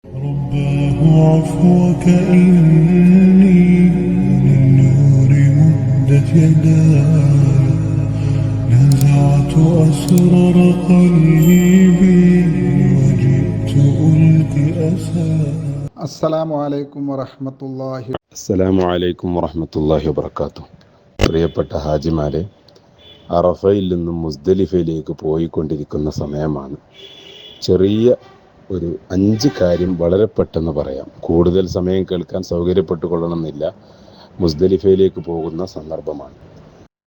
رباه عفوك إني للنور مدت يداي نزعت أسرار قلبي وجئت ألقي أساي. അസ്സലാമു അലൈക്കും വറഹ്മത്തുള്ളാഹി. അസ്സലാമു അലൈക്കും വറഹ്മത്തുള്ളാഹി വബറകാതുഹു. പ്രിയപ്പെട്ട ഹാജിമാരെ, അറഫയിൽ നിന്നും മുസ്ദലിഫയിലേക്ക് പോയിക്കൊണ്ടിരിക്കുന്ന സമയമാണ്. ചെറിയ ഒരു 5 കാര്യം വളരെ പെട്ടെന്ന് പറയാം. കൂടുതൽ സമയം കേൾക്കാൻ സൗകര്യപ്പെട്ടുകൊള്ളണമെന്നില്ല. മുസ്ദലിഫയിലേക്ക് പോകുന്ന സന്ദർഭമാണ്.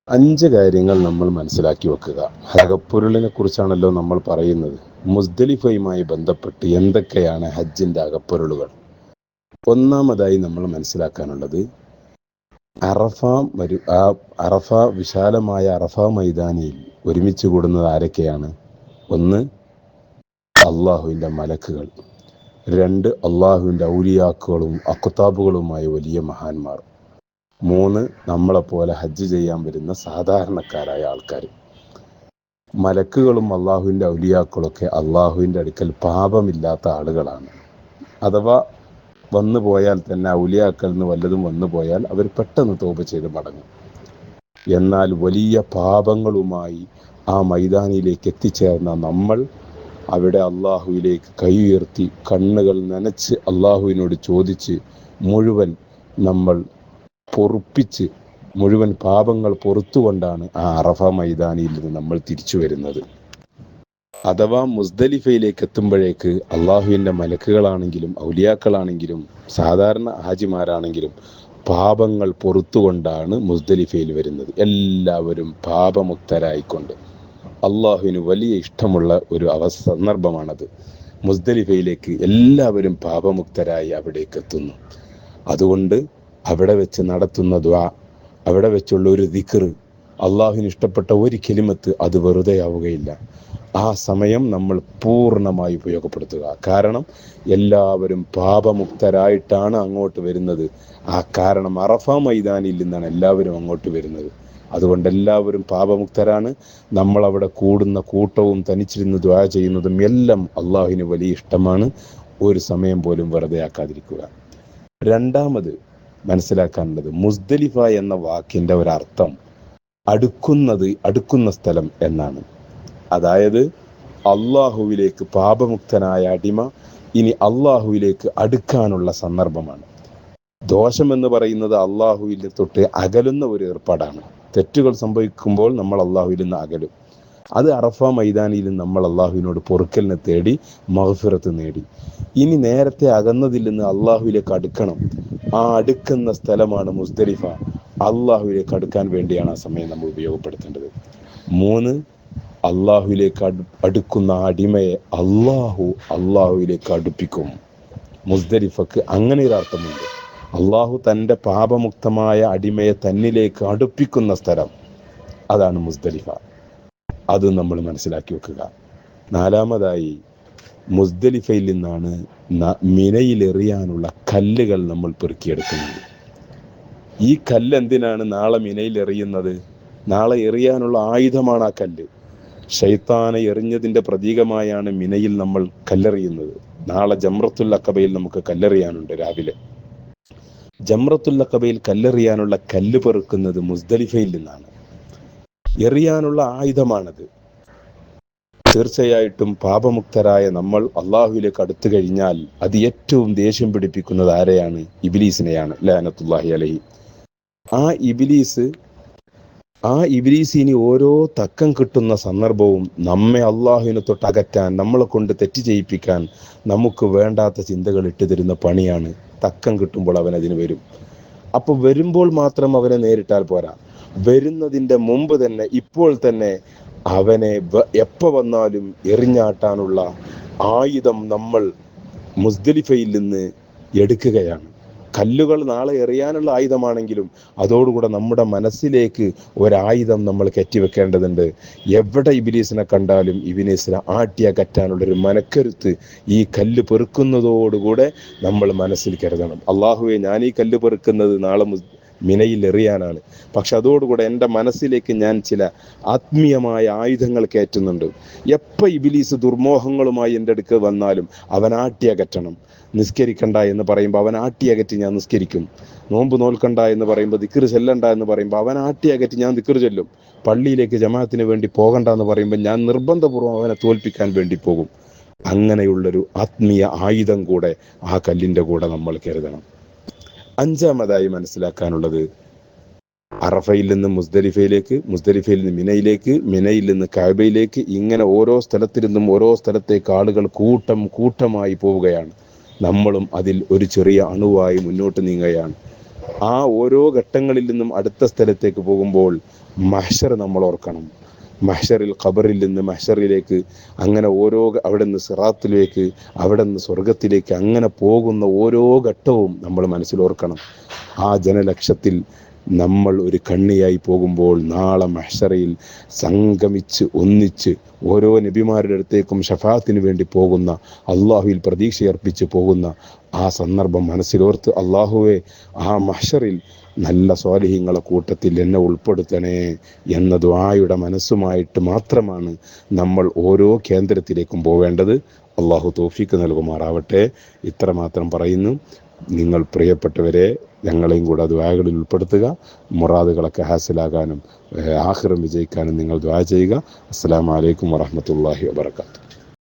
5 കാര്യങ്ങൾ നമ്മൾ മനസ്സിലാക്കി വെക്കുക. അകപ്പൊരുളിനെ കുറിച്ചാണല്ലോ നമ്മൾ പറയുന്നത്. മുസ്ദലിഫയുമായി ബന്ധപ്പെട്ട് എന്തൊക്കെയാണ് ഹജ്ജിൻ്റെ അകപ്പൊരുളുകൾ? ഒന്നാമതായി നമ്മൾ മനസ്സിലാക്കാനുള്ളത്, അറഫ വിശാലമായ അറഫ മൈതാനിയിൽ ഒരുമിച്ച് കൂടുന്നത് ആരൊക്കെയാണ്? 1, അള്ളാഹുവിൻ്റെ മലക്കുകൾ. 2, അള്ളാഹുവിൻ്റെ ഔലിയാക്കളും അഖ്താബുകളുമായ വലിയ മഹാന്മാർ. 3, നമ്മളെപ്പോലെ ഹജ്ജ് ചെയ്യാൻ വരുന്ന സാധാരണക്കാരായ ആൾക്കാർ. മലക്കുകളും അള്ളാഹുവിൻ്റെ ഔലിയാക്കളൊക്കെ അള്ളാഹുവിൻ്റെ അടുക്കൽ പാപമില്ലാത്ത ആളുകളാണ്. അഥവാ വന്നു പോയാൽ തന്നെ ഔലിയാക്കളിൽ നിന്ന് വല്ലതും വന്നു പോയാൽ അവർ പെട്ടെന്ന് തൗബ ചെയ്ത് മടങ്ങും. എന്നാൽ വലിയ പാപങ്ങളുമായി ആ മൈതാനിയിലേക്ക് എത്തിച്ചേർന്ന നമ്മൾ അവിടെ അള്ളാഹുവിലേക്ക് കൈ ഉയർത്തി കണ്ണുകൾ നനച്ച് അള്ളാഹുവിനോട് ചോദിച്ച് നമ്മൾ പൊറുപ്പിച്ച് മുഴുവൻ പാപങ്ങൾ പൊറുത്തുകൊണ്ടാണ് ആ അറഫ മൈതാനിയിൽ നിന്ന് നമ്മൾ തിരിച്ചു വരുന്നത്. അഥവാ മുസ്ദലിഫയിലേക്ക് എത്തുമ്പോഴേക്ക് അള്ളാഹുവിൻ്റെ മലക്കുകളാണെങ്കിലും ഔലിയാക്കളാണെങ്കിലും സാധാരണ ഹാജിമാരാണെങ്കിലും പാപങ്ങൾ പൊറുത്തുകൊണ്ടാണ് മുസ്ദലിഫയിൽ വരുന്നത്. എല്ലാവരും പാപമുക്തരായിക്കൊണ്ട്. അള്ളാഹുവിന് വലിയ ഇഷ്ടമുള്ള ഒരു സന്ദർഭമാണത്. മുസ്ദലിഫയിലേക്ക് എല്ലാവരും പാപമുക്തരായി അവിടേക്ക് എത്തുന്നു. അതുകൊണ്ട് അവിടെ വെച്ച് നടത്തുന്ന ദുആ, അവിടെ വെച്ചുള്ള ഒരു ദിക്ർ, അള്ളാഹുവിന് ഇഷ്ടപ്പെട്ട ഒരു കലിമത്ത്, അത് വെറുതെ ആവുകയില്ല. ആ സമയം നമ്മൾ പൂർണ്ണമായി ഉപയോഗപ്പെടുത്തുക. കാരണം എല്ലാവരും പാപമുക്തരായിട്ടാണ് അങ്ങോട്ട് വരുന്നത്. ആ കാരണം അറഫ മൈതാനിയിൽ നിന്നാണ് എല്ലാവരും അങ്ങോട്ട് വരുന്നത്. അതുകൊണ്ട് എല്ലാവരും പാപമുക്തരാണ്. നമ്മളവിടെ കൂടുന്ന കൂട്ടവും തനിച്ചിരുന്ന് ദുആ ചെയ്യുന്നതും എല്ലാം അള്ളാഹുവിന് വലിയ ഇഷ്ടമാണ്. ഒരു സമയം പോലും വെറുതെ ആക്കാതിരിക്കുക. രണ്ടാമത് മനസ്സിലാക്കാനുള്ളത്, മുസ്ദലിഫ എന്ന വാക്കിൻ്റെ ഒരർത്ഥം അടുക്കുന്ന സ്ഥലം എന്നാണ്. അതായത് അള്ളാഹുവിലേക്ക് പാപമുക്തനായ അടിമ ഇനി അള്ളാഹുവിലേക്ക് അടുക്കാനുള്ള സന്ദർഭമാണ്. ദോഷം എന്ന് പറയുന്നത് അള്ളാഹുവിൽ തൊട്ട് അകലുന്ന ഒരു ഏർപ്പാടാണ്. തെറ്റുകൾ സംഭവിക്കുമ്പോൾ നമ്മൾ അള്ളാഹുവിൽ നിന്ന് അകലും. അത് അറഫ മൈതാനിയിൽ നമ്മൾ അള്ളാഹുവിനോട് പൊറുക്കലിനെ തേടി മഗ്ഫിറത്ത് നേടി. ഇനി നേരത്തെ അകന്നതിൽ നിന്ന് അള്ളാഹുവിലേക്ക് അടുക്കണം. ആ അടുക്കുന്ന സ്ഥലമാണ് മുസ്ദലിഫ. അള്ളാഹുവിലേക്ക് അടുക്കാൻ വേണ്ടിയാണ് ആ സമയം നമ്മൾ ഉപയോഗപ്പെടുത്തേണ്ടത്. 3, അള്ളാഹുവിലേക്ക് അടുക്കുന്ന അടിമയെ അള്ളാഹുവിലേക്ക് അടുപ്പിക്കും. മുസ്ദലിഫക്ക് അങ്ങനെ ഒരു അർത്ഥമുണ്ട്. അള്ളാഹു തൻ്റെ പാപമുക്തമായ അടിമയെ തന്നിലേക്ക് അടുപ്പിക്കുന്ന സ്ഥലം, അതാണ് മുസ്ദലിഫ. അത് നമ്മൾ മനസ്സിലാക്കി വെക്കുക. 4മതായി, മുസ്ദലിഫയിൽ നിന്നാണ് മിനയിലെറിയാനുള്ള കല്ലുകൾ നമ്മൾ പെറുക്കിയെടുക്കുന്നത്. ഈ കല്ല് എന്തിനാണ് നാളെ മിനയിൽ എറിയുന്നത്? നാളെ എറിയാനുള്ള ആയുധമാണ് ആ കല്ല്. ശൈത്താനെ എറിഞ്ഞതിൻ്റെ പ്രതീകമായാണ് മിനയിൽ നമ്മൾ കല്ലെറിയുന്നത്. നാളെ ജംറത്തുൽ അഖബയിൽ നമുക്ക് കല്ലെറിയാനുണ്ട്. രാവിലെ ജംറത്തുൽ അഖബയിൽ കല്ലെറിയാനുള്ള കല്ല് പെറുക്കുന്നത് മുസ്ദലിഫയിൽ നിന്നാണ്. എറിയാനുള്ള ആയുധമാണത്. തീർച്ചയായിട്ടും പാപമുക്തരായ നമ്മൾ അള്ളാഹുവിലേക്ക് അടുത്തു കഴിഞ്ഞാൽ അത് ഏറ്റവും ദേഷ്യം പിടിപ്പിക്കുന്നത് ആരെയാണ്? ഇബ്ലീസിനെയാണ്, ലഅനത്തുല്ലാഹി അലൈഹി. ആ ഇബ്ലീസ് ഇനി ഓരോ തക്കം കിട്ടുന്ന സന്ദർഭവും നമ്മെ അള്ളാഹുവിനെ തൊട്ട് അകറ്റാൻ, നമ്മളെ കൊണ്ട് തെറ്റ് ചെയ്യിപ്പിക്കാൻ, നമുക്ക് വേണ്ടാത്ത ചിന്തകൾ ഇട്ട് തരുന്ന പണിയാണ്. തക്കം കിട്ടുമ്പോൾ അവൻ അതിന് വരും. അപ്പോൾ വരുമ്പോൾ മാത്രം അവനെ നേരിട്ടാൽ പോരാ. വരുന്നതിൻ്റെ മുമ്പ് തന്നെ, ഇപ്പോൾ തന്നെ അവനെ എപ്പോൾ വന്നാലും എറിഞ്ഞാട്ടാനുള്ള ആയുധം നമ്മൾ മുസ്ദലിഫയിൽ നിന്ന് എടുക്കുകയാണ്. കല്ലുകൾ നാളെ എറിയാനുള്ള ആയുധമാണെങ്കിലും അതോടുകൂടെ നമ്മുടെ മനസ്സിലേക്ക് ഒരായുധം നമ്മൾ കെറ്റിവെക്കേണ്ടതുണ്ട്. എവിടെ ഇബ്ലീസിനെ കണ്ടാലും ഇബ്ലീസിനെ ആട്ടിയകറ്റാനുള്ളൊരു മനക്കരുത്ത് ഈ കല്ല് പെറുക്കുന്നതോടുകൂടെ നമ്മൾ മനസ്സിൽ കരുതണം. അള്ളാഹുവെ, ഞാൻ ഈ കല്ല് പെറുക്കുന്നത് നാളെ മിനയിൽ എറിയാനാണ്. പക്ഷെ അതോടുകൂടെ എൻ്റെ മനസ്സിലേക്ക് ഞാൻ ചില ആത്മീയമായ ആയുധങ്ങൾ കയറ്റുന്നുണ്ട്. എപ്പോൾ ഇബ്ലീസ് ദുർമോഹങ്ങളുമായി എൻ്റെ അടുക്ക് വന്നാലും അവൻ ആട്ടിയകറ്റണം. നിസ്കരിക്കണ്ട എന്ന് പറയുമ്പോൾ അവൻ ആട്ടിയകറ്റി ഞാൻ നിസ്കരിക്കും. നോമ്പ് നോൽക്കണ്ട എന്ന് പറയുമ്പോൾ ദിക്ർ ചെല്ലണ്ട എന്ന് പറയുമ്പോൾ അവൻ ആട്ടിയകറ്റി ഞാൻ ദിക്ർ ചെല്ലും. പള്ളിയിലേക്ക് ജമാഅത്തിന് വേണ്ടി പോകണ്ട എന്ന് പറയുമ്പോൾ ഞാൻ നിർബന്ധപൂർവ്വം അവനെ തോൽപ്പിക്കാൻ വേണ്ടി പോകും. അങ്ങനെയുള്ളൊരു ആത്മീയ ആയുധം കൂടെ ആ കല്ലിൻ്റെ കൂടെ നമ്മൾ കരുതണം. അഞ്ചാമതായി മനസ്സിലാക്കാനുള്ളത്, അറഫയിൽ നിന്ന് മുസ്ദലിഫയിലേക്ക്, മുസ്ദലിഫയിൽ നിന്ന് മിനയിലേക്ക്, മിനയിൽ നിന്ന് കഅബയിലേക്ക്, ഇങ്ങനെ ഓരോ സ്ഥലത്തിരുന്നും ഓരോ സ്ഥലത്തേക്ക് ആളുകൾ കൂട്ടം കൂട്ടമായി പോവുകയാണ്. നമ്മളും അതിൽ ഒരു ചെറിയ അണുവായി മുന്നോട്ട് നീങ്ങുകയാണ്. ആ ഓരോ ഘട്ടങ്ങളിൽ നിന്നും അടുത്ത സ്ഥലത്തേക്ക് പോകുമ്പോൾ മഹ്ശർ നമ്മൾ ഓർക്കണം. മഹ്ശറിൽ, ഖബറിൽ നിന്ന് മഹ്ശറിലേക്ക്, അങ്ങനെ ഓരോ, അവിടെ നിന്ന് സിറാത്തിലേക്ക്, അവിടെ നിന്ന് സ്വർഗത്തിലേക്ക്, അങ്ങനെ പോകുന്ന ഓരോ ഘട്ടവും നമ്മൾ മനസ്സിലോർക്കണം. ആ ജനലക്ഷത്തിൽ നമ്മൾ ഒരു കണ്ണിയായി പോകുമ്പോൾ നാളെ മഹ്ശറയിൽ സംഗമിച്ച് ഒന്നിച്ച് ഓരോ നബിമാരുടെ അടുത്തേക്കും ഷഫാത്തിന് വേണ്ടി പോകുന്ന, അള്ളാഹുവിൽ പ്രതീക്ഷയർപ്പിച്ച് പോകുന്ന ആ സന്ദർഭം മനസ്സിലോർത്ത്, അള്ളാഹുവെ ആ മഹ്ശറിൽ നല്ല സ്വാലിഹീങ്ങളെ കൂട്ടത്തിൽ എന്നെ ഉൾപ്പെടുത്തണേ എന്ന ദുആയുടെ മനസ്സുമായിട്ട് മാത്രമാണ് നമ്മൾ ഓരോ കേന്ദ്രത്തിലേക്കും പോവേണ്ടത്. അള്ളാഹു തൗഫീക്ക് നൽകുമാറാവട്ടെ. ഇത്രമാത്രം പറയുന്നു. നിങ്ങൾ പ്രിയപ്പെട്ടവരെ, ഞങ്ങളെയും കൂടെ ദുആകളിൽ ഉൾപ്പെടുത്തുക. മുറാദുകളൊക്കെ ഹാസിലാകാനും ആഖിറം വിജയിക്കാനും നിങ്ങൾ ദുആ ചെയ്യുക. അസ്സലാമു അലൈക്കും വറഹ്മത്തുള്ളാഹി വബറകാതുഹു.